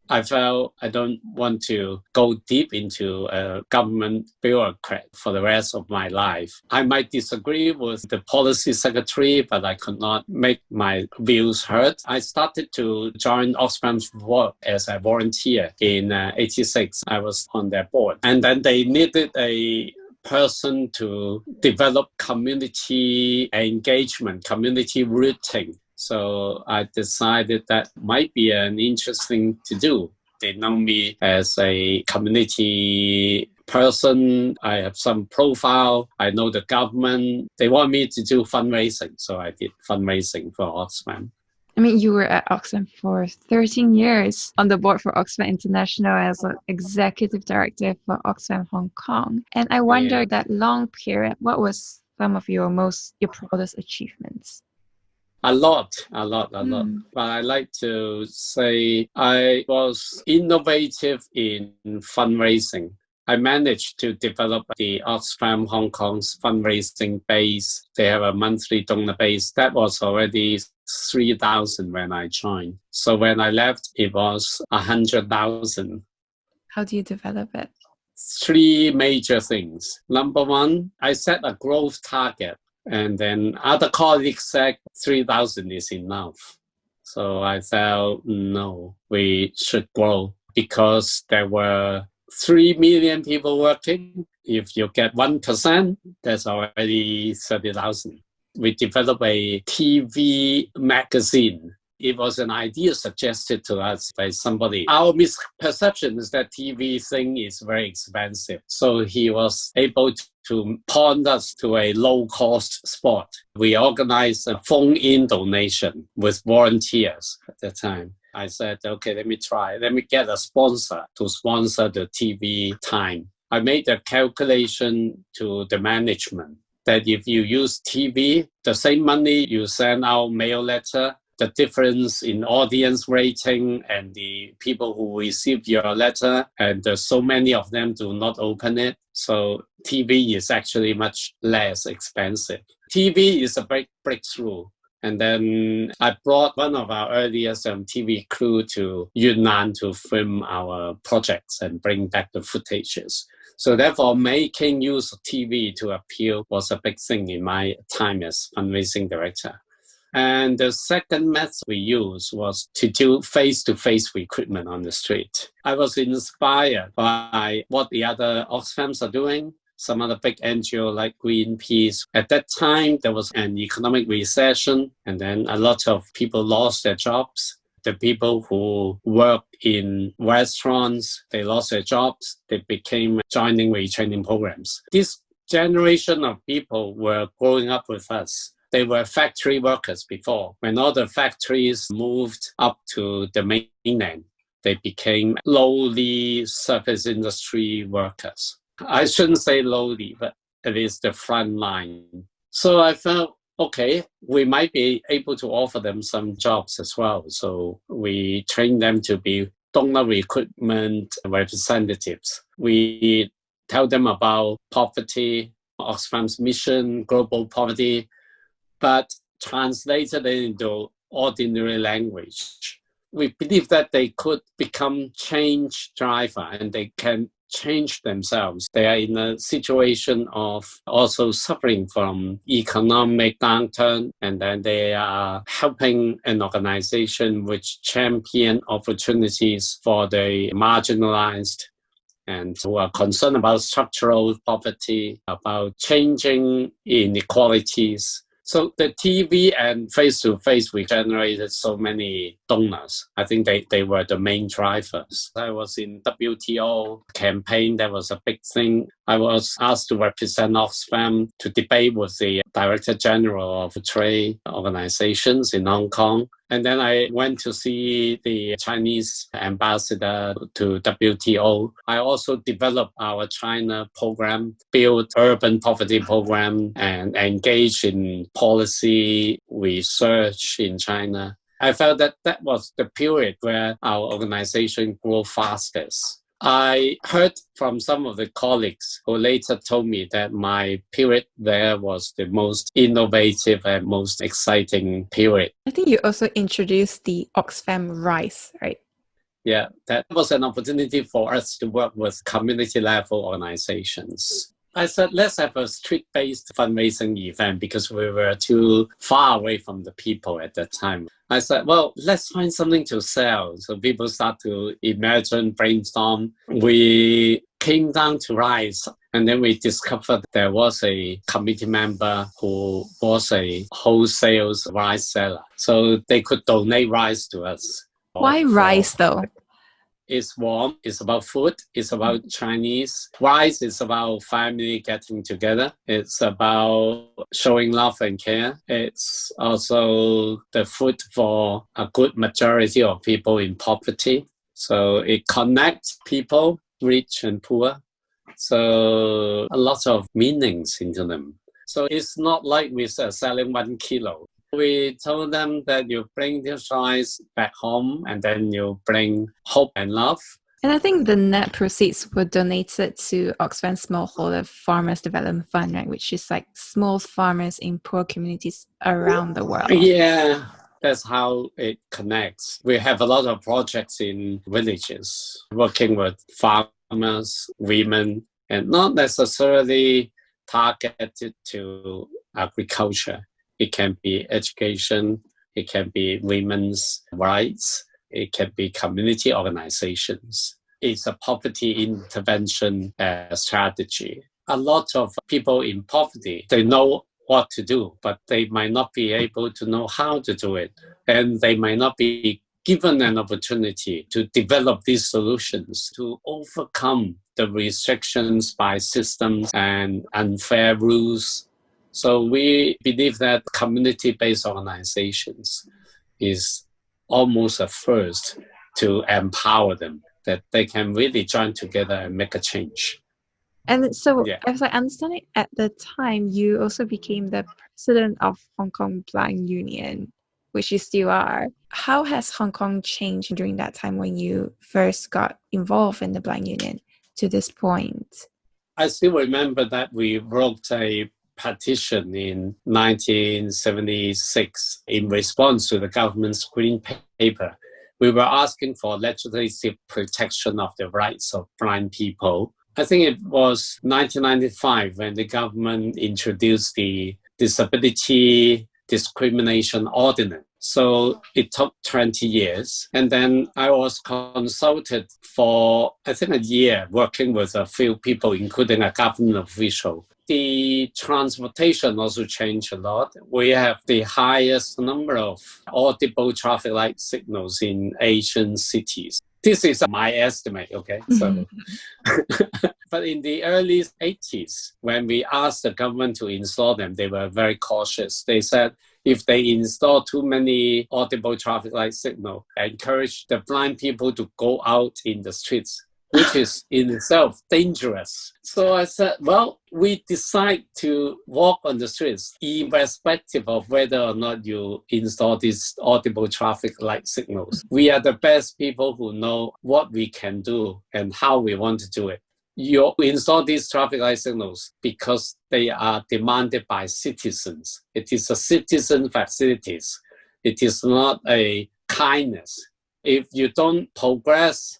[SPEAKER 1] I felt I don't want to go deep into a government bureaucrat for the rest of my life. I might disagree with the policy secretary, but I could not make my views heard. I started to join Oxfam's work as a volunteer in 86. I was on their board. And then they needed a person to develop community engagement, community routing. So I decided that might be an interesting to do. They know me as a community person. I have some profile. I know the government. They want me to do fundraising. So I did fundraising for Oxfam.
[SPEAKER 2] I mean, you were at Oxfam for 13 years, on the board for Oxfam International as an executive director for Oxfam Hong Kong. And I wonder that long period, what was some of your proudest achievements?
[SPEAKER 1] A lot. But I like to say I was innovative in fundraising. I managed to develop the Oxfam Hong Kong's fundraising base. They have a monthly donor base. That was already 3,000 when I joined. So when I left, it was 100,000.
[SPEAKER 2] How do you develop it?
[SPEAKER 1] 3 major things. Number 1, I set a growth target. And then other colleagues said 3,000 is enough. So I felt, no, we should grow because there were 3 million people working. If you get 1%, that's already 30,000. We developed a TV magazine. It was an idea suggested to us by somebody. Our misperception is that TV thing is very expensive. So he was able to point us to a low-cost spot. We organized a phone-in donation with volunteers at the time. I said, okay, let me try. Let me get a sponsor to sponsor the TV time. I made a calculation to the management that if you use TV, the same money you send out mail letter, the difference in audience rating and the people who receive your letter, and so many of them do not open it. So TV is actually much less expensive. TV is a breakthrough. And then I brought one of our earliest TV crew to Yunnan to film our projects and bring back the footages. So therefore, making use of TV to appeal was a big thing in my time as fundraising director. And the second method we used was to do face-to-face recruitment on the street. I was inspired by what the other Oxfams are doing, some other big NGO like Greenpeace. At that time, there was an economic recession, and then a lot of people lost their jobs. The people who work in restaurants, they lost their jobs. They became joining retraining programs. This generation of people were growing up with us. They were factory workers before. When all the factories moved up to the mainland, they became lowly service industry workers. I shouldn't say lowly, but at least the front line. So I felt, okay, we might be able to offer them some jobs as well. So we trained them to be donor recruitment representatives. We tell them about poverty, Oxfam's mission, global poverty, but translated it into ordinary language. We believe that they could become change driver and they can change themselves. They are in a situation of also suffering from economic downturn, and then they are helping an organization which champion opportunities for the marginalized and who are concerned about structural poverty, about changing inequalities. So the TV and face-to-face, we generated so many donors. I think they were the main drivers. I was in WTO campaign. That was a big thing. I was asked to represent Oxfam to debate with the Director General of trade organizations in Hong Kong. And then I went to see the Chinese ambassador to WTO. I also developed our China program, built urban poverty program, and engaged in policy research in China. I felt that that was the period where our organization grew fastest. I heard from some of the colleagues who later told me that my period there was the most innovative and most exciting period.
[SPEAKER 2] I think you also introduced the Oxfam Rise, right?
[SPEAKER 1] Yeah, that was an opportunity for us to work with community level organizations. I said, let's have a street-based fundraising event because we were too far away from the people at that time. I said, well, let's find something to sell. So people start to imagine, brainstorm. We came down to rice, and then we discovered there was a committee member who was a wholesale rice seller. So they could donate rice to us.
[SPEAKER 2] Why rice though?
[SPEAKER 1] It's warm, it's about food, it's about Chinese. Rice is about family getting together. It's about showing love and care. It's also the food for a good majority of people in poverty. So it connects people, rich and poor. So a lot of meanings into them. So it's not like we're selling 1 kilo. We told them that you bring this rice back home and then you bring hope and love.
[SPEAKER 2] And I think the net proceeds were donated to Oxfam Smallholder Farmers Development Fund, right? Which is like small farmers in poor communities around the world.
[SPEAKER 1] Yeah, that's how it connects. We have a lot of projects in villages, working with farmers, women, and not necessarily targeted to agriculture. It can be education, it can be women's rights, it can be community organizations. It's a poverty intervention strategy. A lot of people in poverty, they know what to do, but they might not be able to know how to do it. And they might not be given an opportunity to develop these solutions to overcome the restrictions by systems and unfair rules. So we believe that community-based organizations is almost a first to empower them, that they can really join together and make a change.
[SPEAKER 2] And so, as I understand it, at the time, you also became the president of Hong Kong Blind Union, which you still are. How has Hong Kong changed during that time when you first got involved in the Blind Union to this point?
[SPEAKER 1] I still remember that we wrote a petition in 1976 in response to the government's green paper. We were asking for legislative protection of the rights of blind people. I think it was 1995 when the government introduced the Disability Discrimination Ordinance. So it took 20 years. And then I was consulted for, I think, a year working with a few people, including a government official. The transportation also changed a lot. We have the highest number of audible traffic light signals in Asian cities. This is my estimate, okay? So, but in the early 80s, when we asked the government to install them, they were very cautious. They said if they install too many audible traffic light signals, encourage the blind people to go out in the streets, which is in itself dangerous. So I said, well, we decide to walk on the streets, irrespective of whether or not you install these audible traffic light signals. We are the best people who know what we can do and how we want to do it. You install these traffic light signals because they are demanded by citizens. It is a citizen facilities. It is not a kindness. If you don't progress,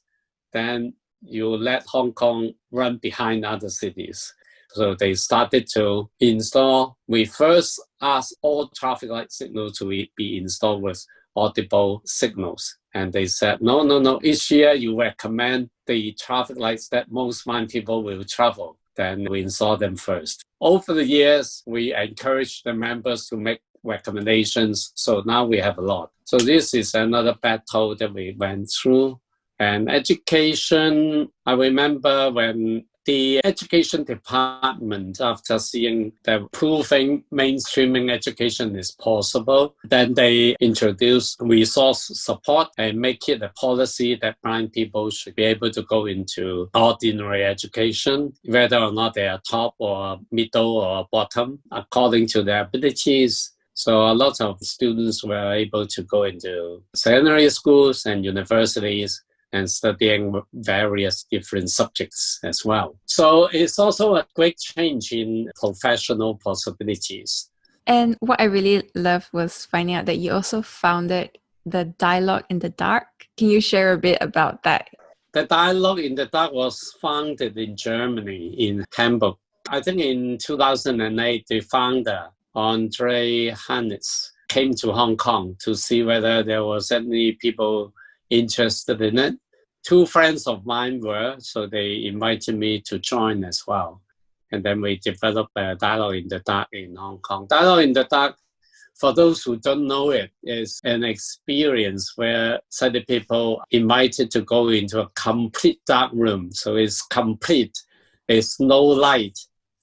[SPEAKER 1] then you let Hong Kong run behind other cities. So they started to install. We first asked all traffic light signals to be installed with audible signals. And they said, no. Each year you recommend the traffic lights that most blind people will travel. Then we install them first. Over the years, we encourage the members to make recommendations. So now we have a lot. So this is another battle that we went through. And education, I remember when The education department, after seeing that proving mainstreaming education is possible, then they introduce resource support and make it a policy that blind people should be able to go into ordinary education, whether or not they are top or middle or bottom, according to their abilities. So a lot of students were able to go into secondary schools and universities and studying various different subjects as well. So it's also a great change in professional possibilities.
[SPEAKER 2] And what I really loved was finding out that you also founded the Dialogue in the Dark. Can you share a bit about that?
[SPEAKER 1] The Dialogue in the Dark was founded in Germany, in Hamburg. I think in 2008, the founder, Andre Hannes, came to Hong Kong to see whether there was any people interested in it. Two friends of mine were, so they invited me to join as well. And then we developed a Dialogue in the Dark in Hong Kong. Dialogue in the Dark, for those who don't know it, is an experience where sighted people invited to go into a complete dark room. So it's complete. There's no light.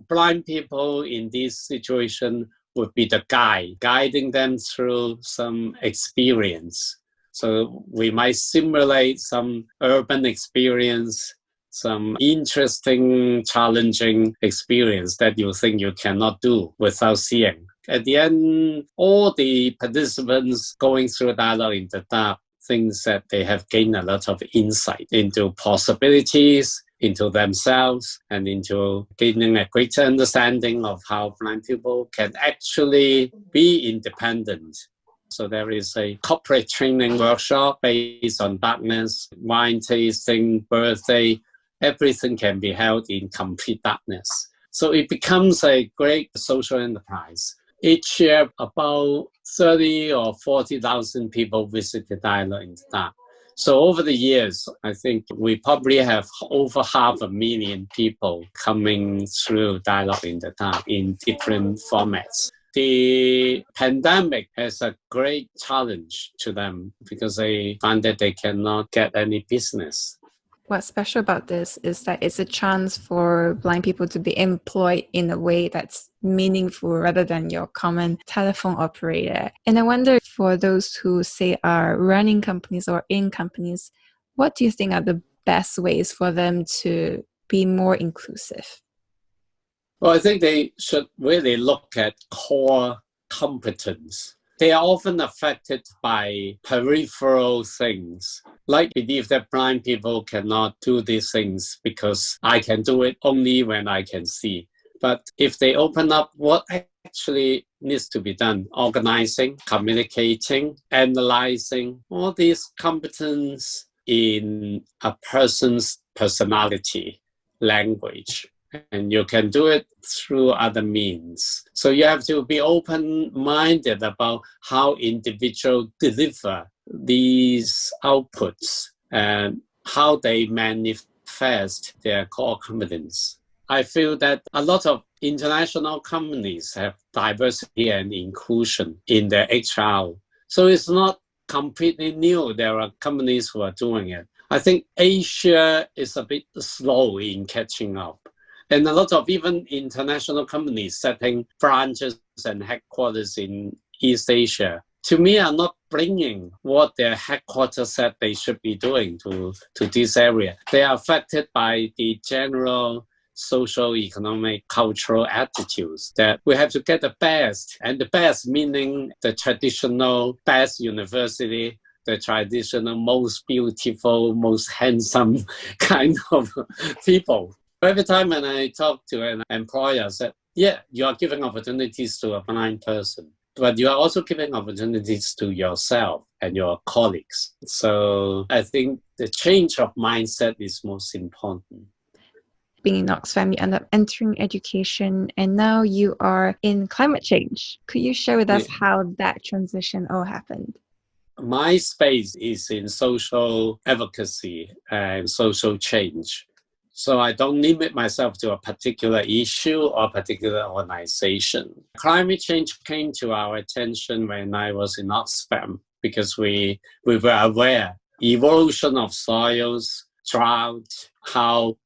[SPEAKER 1] Blind people in this situation would be the guide, guiding them through some experience. So we might simulate some urban experience, some interesting, challenging experience that you think you cannot do without seeing. At the end, all the participants going through Dialogue in the Dark think that they have gained a lot of insight into possibilities, into themselves, and into gaining a greater understanding of how blind people can actually be independent. So there is a corporate training workshop based on darkness, wine tasting, birthday. Everything can be held in complete darkness. So it becomes a great social enterprise. Each year, about 30 or 40,000 people visit the Dialogue in the Dark. So over the years, I think we probably have over 500,000 people coming through Dialogue in the Dark in different formats. The pandemic has a great challenge to them because they find that they cannot get any business.
[SPEAKER 2] What's special about this is that it's a chance for blind people to be employed in a way that's meaningful rather than your common telephone operator. And I wonder, for those who say are running companies or in companies, what do you think are the best ways for them to be more inclusive?
[SPEAKER 1] Well, I think they should really look at core competence. They are often affected by peripheral things, like believe that blind people cannot do these things because I can do it only when I can see. But if they open up what actually needs to be done, organizing, communicating, analyzing, all these competence in a person's personality, language, and you can do it through other means. So you have to be open-minded about how individuals deliver these outputs and how they manifest their core competence. I feel that a lot of international companies have diversity and inclusion in their HR. So it's not completely new. There are companies who are doing it. I think Asia is a bit slow in catching up. And a lot of even international companies setting branches and headquarters in East Asia, to me, are not bringing what their headquarters said they should be doing to this area. They are affected by the general social, economic, cultural attitudes that we have to get the best, and the best meaning the traditional best university, the traditional most beautiful, most handsome kind of people. Every time when I talk to an employer, I said, yeah, you are giving opportunities to a blind person, but you are also giving opportunities to yourself and your colleagues. So I think the change of mindset is most important.
[SPEAKER 2] Being in Oxfam, you end up entering education, and now you are in climate change. Could you share with us how that transition all happened?
[SPEAKER 1] My space is in social advocacy and social change. So I don't limit myself to a particular issue or a particular organization. Climate change came to our attention when I was in Oxfam because we were aware erosion of soils, drought, how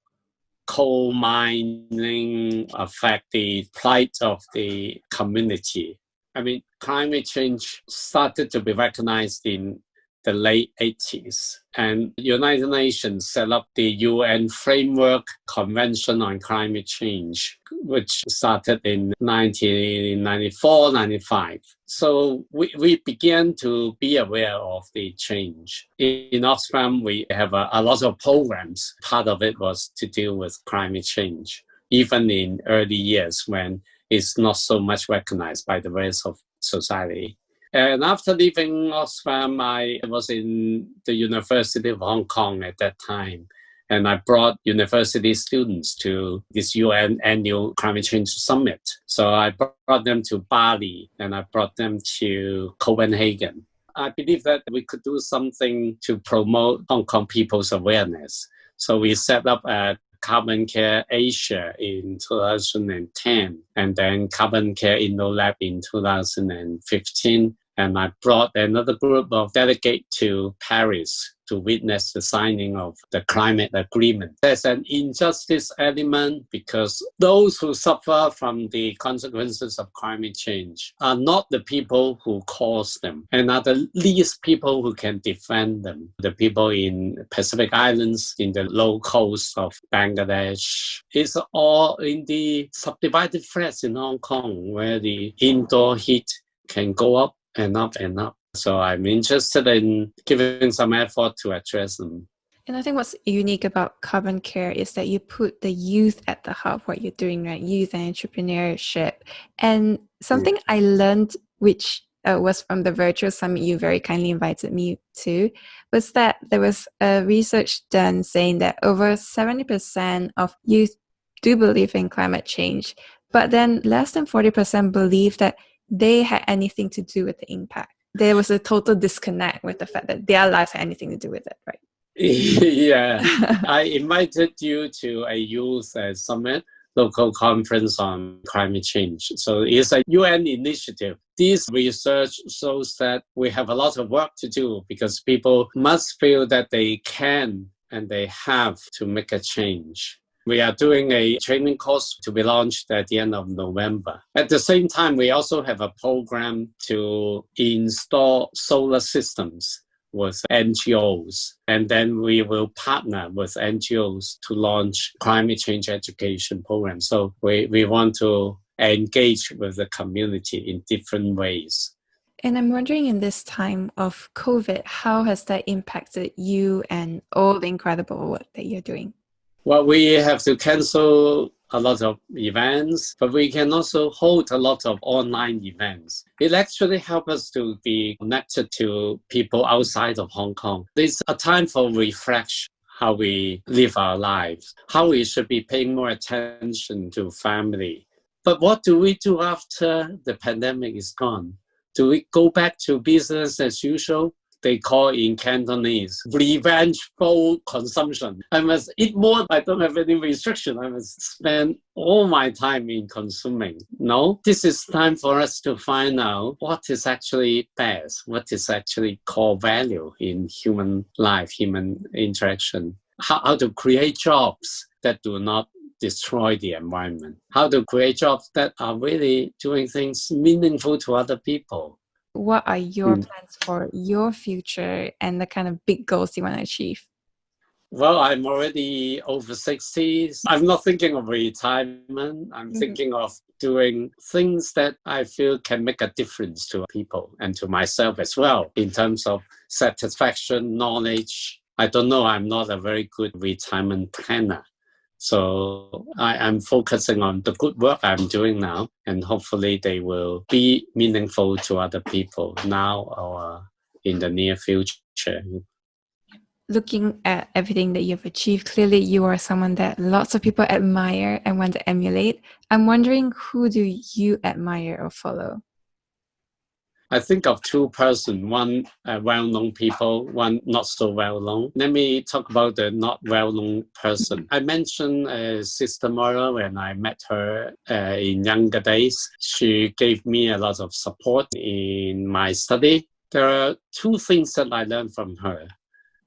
[SPEAKER 1] coal mining affect the plight of the community. I mean, climate change started to be recognized in the late 80s, and United Nations set up the UN Framework Convention on Climate Change, which started in 1994-95. So we began to be aware of the change. In Oxfam, we have a lot of programs. Part of it was to deal with climate change, even in early years when it's not so much recognized by the rest of society. And after leaving Oxfam, I was in the University of Hong Kong at that time. And I brought university students to this UN annual climate change summit. So I brought them to Bali and I brought them to Copenhagen. I believe that we could do something to promote Hong Kong people's awareness. So we set up a CarbonCare Asia in 2010 and then CarbonCare Innolab in 2015. And I brought another group of delegates to Paris to witness the signing of the climate agreement. There's an injustice element because those who suffer from the consequences of climate change are not the people who cause them and are the least people who can defend them. The people in Pacific Islands, in the low coast of Bangladesh, it's all in the subdivided flats in Hong Kong where the indoor heat can go up and up and up. So I'm interested in giving some effort to address them.
[SPEAKER 2] And I think what's unique about CarbonCare is that you put the youth at the heart of what you're doing, right? Youth and entrepreneurship. And something I learned, which was from the virtual summit you very kindly invited me to, was that there was a research done saying that over 70% of youth do believe in climate change, but then less than 40% believe that they had anything to do with the impact. There was a total disconnect with the fact that their lives had anything to do with it, right?
[SPEAKER 1] Yeah, I invited you to a youth summit, local conference on climate change. So it's a UN initiative. This research shows that we have a lot of work to do because people must feel that they can and they have to make a change. We are doing a training course to be launched at the end of November. At the same time, we also have a program to install solar systems with NGOs. And then we will partner with NGOs to launch climate change education programs. So we want to engage with the community in different ways.
[SPEAKER 2] And I'm wondering, in this time of COVID, how has that impacted you and all the incredible work that you're doing?
[SPEAKER 1] Well, we have to cancel a lot of events, but we can also hold a lot of online events. It actually helps us to be connected to people outside of Hong Kong. It's a time for reflection, how we live our lives, how we should be paying more attention to family. But what do we do after the pandemic is gone? Do we go back to business as usual? They call in Cantonese revengeful consumption. I must eat more. I don't have any restriction. I must spend all my time in consuming. No, this is time for us to find out what is actually best, what is actually core value in human life, human interaction. How to create jobs that do not destroy the environment. How to create jobs that are really doing things meaningful to other people.
[SPEAKER 2] What are your plans for your future and the kind of big goals you want to achieve?
[SPEAKER 1] Well, I'm already over 60. I'm not thinking of retirement. I'm thinking of doing things that I feel can make a difference to people and to myself as well in terms of satisfaction, knowledge. I don't know. I'm not a very good retirement planner. So I'm focusing on the good work I'm doing now, and hopefully they will be meaningful to other people now or in the near future.
[SPEAKER 2] Looking at everything that you've achieved, clearly you are someone that lots of people admire and want to emulate. I'm wondering, who do you admire or follow?
[SPEAKER 1] I think of two persons, one well-known people, one not so well-known. Let me talk about the not well-known person. I mentioned Sister Mora when I met her in younger days. She gave me a lot of support in my study. There are two things that I learned from her.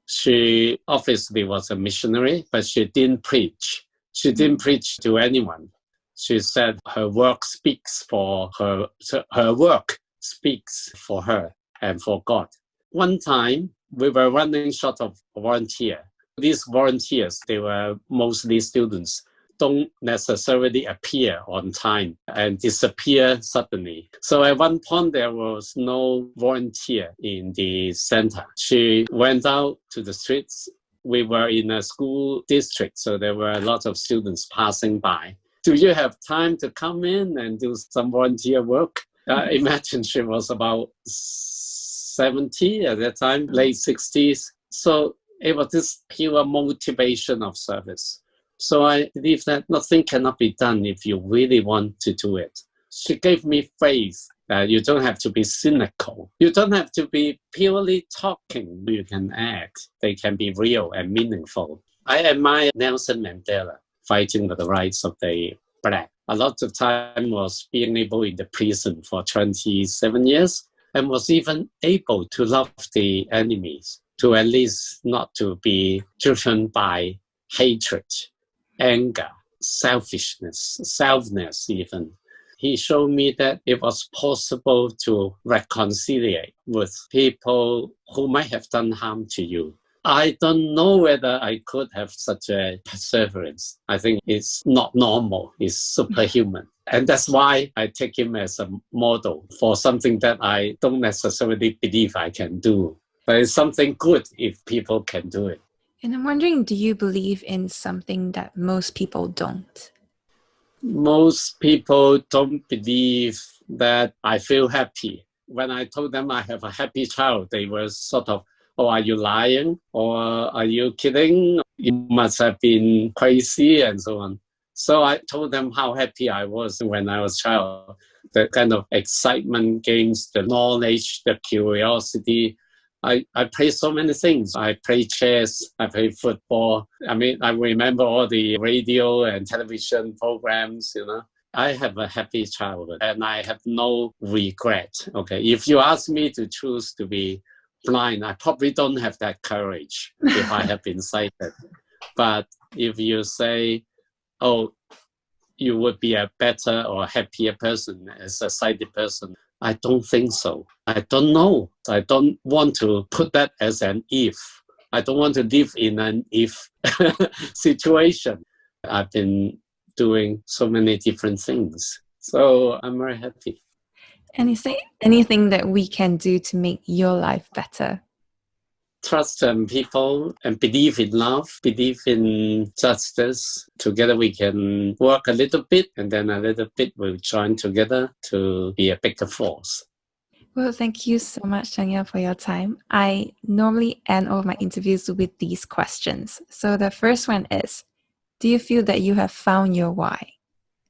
[SPEAKER 1] She obviously was a missionary, but she didn't preach. She didn't preach to anyone. She said her work speaks for her. So her work speaks for her and for God. One time, we were running short of volunteer. These volunteers, they were mostly students, don't necessarily appear on time and disappear suddenly. So at one point, there was no volunteer in the center. She went out to the streets. We were in a school district, so there were a lot of students passing by. Do you have time to come in and do some volunteer work? Imagine she was about 70 at that time, late 60s. So it was this pure motivation of service. So I believe that nothing cannot be done if you really want to do it. She gave me faith that you don't have to be cynical. You don't have to be purely talking. You can act. They can be real and meaningful. I admire Nelson Mandela fighting for the rights of the Black. A lot of time was being able in the prison for 27 years and was even able to love the enemies, to at least not to be driven by hatred, anger, selfishness, selfness even. He showed me that it was possible to reconcile with people who might have done harm to you. I don't know whether I could have such a perseverance. I think it's not normal, it's superhuman. And that's why I take him as a model for something that I don't necessarily believe I can do. But it's something good if people can do it.
[SPEAKER 2] And I'm wondering, do you believe in something that most people don't?
[SPEAKER 1] Most people don't believe that I feel happy. When I told them I have a happy child, they were sort of, oh, are you lying? Or are you kidding? You must have been crazy and so on. So I told them how happy I was when I was a child. The kind of excitement gains, the knowledge, the curiosity. I play so many things. I play chess, I play football. I mean, I remember all the radio and television programs, I have a happy childhood and I have no regret. Okay, if you ask me to choose to be blind, I probably don't have that courage if I have been sighted. But if you say, oh, you would be a better or happier person as a sighted person, I don't think so. I don't know. I don't want to put that as an if. I don't want to live in an if situation. I've been doing so many different things. So I'm very happy.
[SPEAKER 2] And is there anything that we can do to make your life better?
[SPEAKER 1] Trust people and believe in love, believe in justice. Together we can work a little bit and then a little bit will join together to be a bigger force.
[SPEAKER 2] Well, thank you so much, Chan-Yau, for your time. I normally end all of my interviews with these questions. So the first one is, do you feel that you have found your why?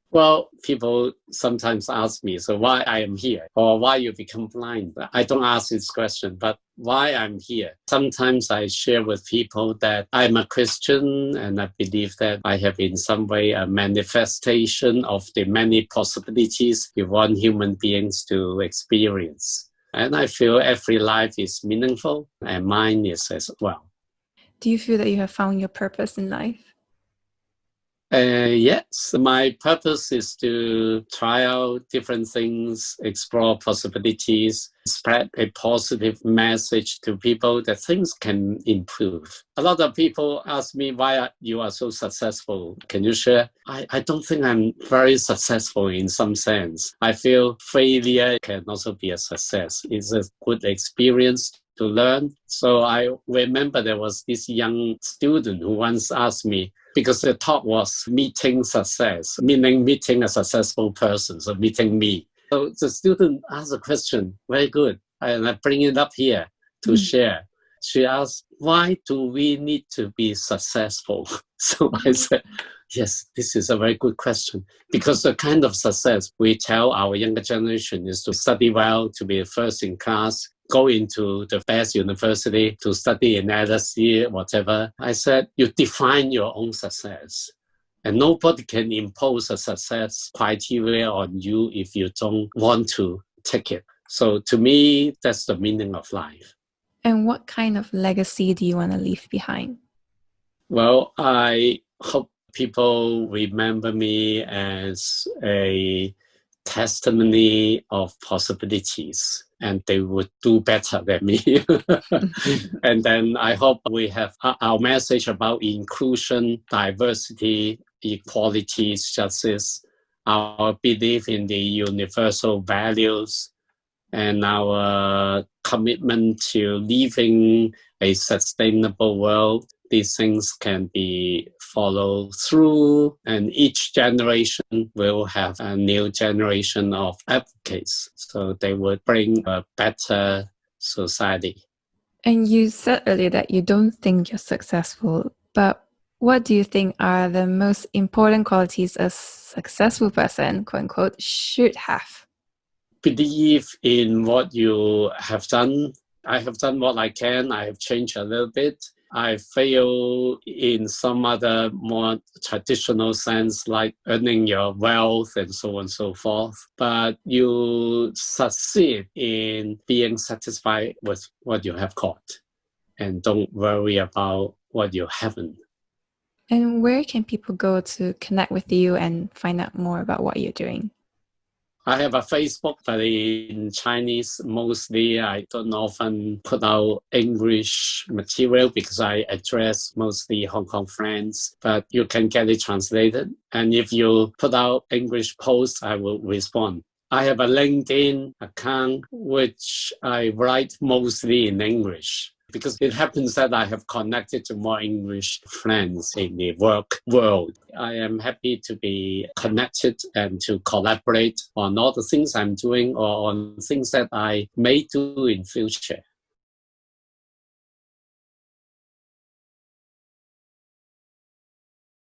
[SPEAKER 1] Well, people sometimes ask me, so why I am here or why you become blind? I don't ask this question, but why I'm here. Sometimes I share with people that I'm a Christian and I believe that I have in some way a manifestation of the many possibilities we want human beings to experience. And I feel every life is meaningful and mine is as well.
[SPEAKER 2] Do you feel that you have found your purpose in life?
[SPEAKER 1] Yes, my purpose is to try out different things, explore possibilities, spread a positive message to people that things can improve. A lot of people ask me why you are so successful. Can you share? I don't think I'm very successful in some sense. I feel failure can also be a success. It's a good experience to learn. So I remember there was this young student who once asked me, because the talk was meeting success, meaning meeting a successful person, so meeting me. So the student asked a question, very good, and I bring it up here to share. She asked, why do we need to be successful? So I said, yes, this is a very good question, because the kind of success we tell our younger generation is to study well, to be first in class, go into the best university, to study in LSE, whatever. I said, you define your own success. And nobody can impose a success criteria on you if you don't want to take it. So to me, that's the meaning of life.
[SPEAKER 2] And what kind of legacy do you want to leave behind?
[SPEAKER 1] Well, I hope people remember me as a testimony of possibilities, and they would do better than me. And then I hope we have our message about inclusion, diversity, equality, justice, our belief in the universal values, and our commitment to living a sustainable world. These things can be followed through, and each generation will have a new generation of advocates. So they would bring a better society.
[SPEAKER 2] And you said earlier that you don't think you're successful, but what do you think are the most important qualities a successful person, quote unquote, should have?
[SPEAKER 1] Believe in what you have done. I have done what I can. I have changed a little bit. I fail in some other more traditional sense, like earning your wealth and so on and so forth. But you succeed in being satisfied with what you have got, and don't worry about what you haven't.
[SPEAKER 2] And where can people go to connect with you and find out more about what you're doing?
[SPEAKER 1] I have a Facebook, but in Chinese mostly. I don't often put out English material because I address mostly Hong Kong friends, but you can get it translated. And if you put out English posts, I will respond. I have a LinkedIn account, which I write mostly in English, because it happens that I have connected to more English friends in the work world. I am happy to be connected and to collaborate on all the things I'm doing or on things that I may do in future.